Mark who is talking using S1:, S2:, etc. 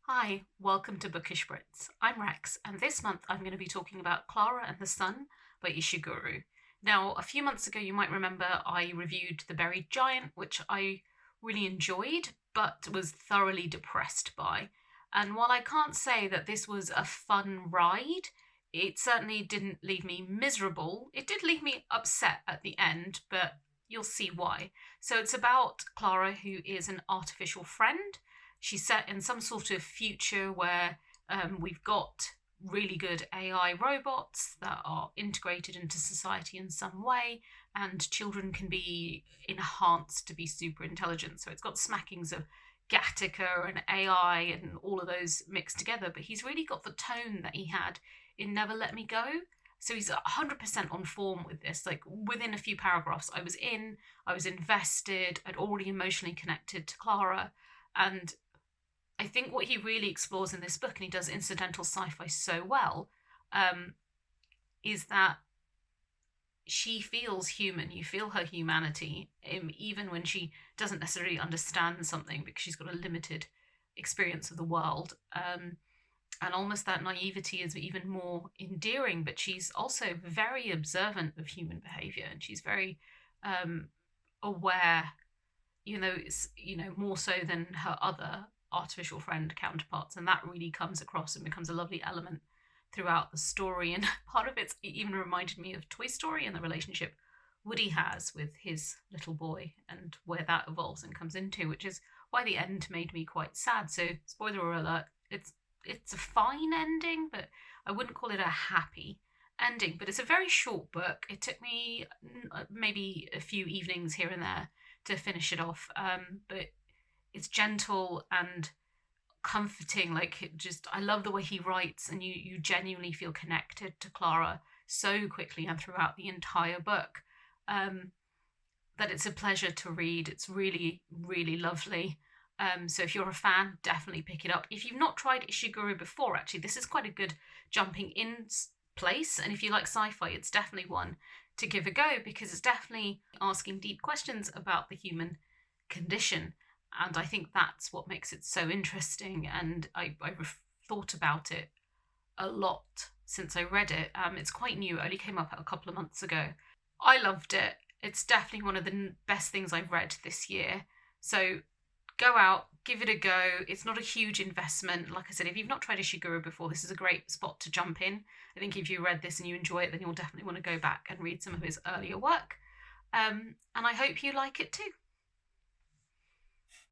S1: Hi, welcome to Bookish Brits. I'm Rex, and this month I'm going to be talking about Klara and the Sun by Ishiguro. Now, a few months ago, you might remember I reviewed The Buried Giant, which I really enjoyed, but was thoroughly depressed by. And while I can't say that this was a fun ride, it certainly didn't leave me miserable. It did leave me upset at the end, but you'll see why. So it's about Klara, who is an artificial friend. She's set in some sort of future where we've got really good AI robots that are integrated into society in some way, and children can be enhanced to be super intelligent. So it's got smackings of Gattaca and AI and all of those mixed together, but he's really got the tone that he had in Never Let Me Go. So he's 100% on form with this. Like within a few paragraphs, I was invested, I'd already emotionally connected to Klara. And I think what he really explores in this book, and he does incidental sci-fi so well, is that she feels human. You feel her humanity, even when she doesn't necessarily understand something because she's got a limited experience of the world. And almost that naivety is even more endearing, but she's also very observant of human behavior, and she's very aware, more so than her other artificial friend counterparts, and that really comes across and becomes a lovely element throughout the story. And part of it even reminded me of Toy Story and the relationship Woody has with his little boy and where that evolves and comes into, which is why the end made me quite sad. So spoiler alert, it's a fine ending, but I wouldn't call it a happy ending. But it's a very short book. It took me maybe a few evenings here and there to finish it off, but it's gentle and comforting. Like I love the way he writes, and you genuinely feel connected to Klara so quickly and throughout the entire book, that it's a pleasure to read. It's really, really lovely. So if you're a fan, definitely pick it up. If you've not tried Ishiguro before, actually, this is quite a good jumping in place. And if you like sci-fi, it's definitely one to give a go, because it's definitely asking deep questions about the human condition. And I think that's what makes it so interesting. And I've thought about it a lot since I read it. It's quite new. It only came up a couple of months ago. I loved it. It's definitely one of the best things I've read this year. So go out, give it a go. It's not a huge investment. Like I said, if you've not tried Ishiguro before, this is a great spot to jump in. I think if you read this and you enjoy it, then you'll definitely want to go back and read some of his earlier work. And I hope you like it too.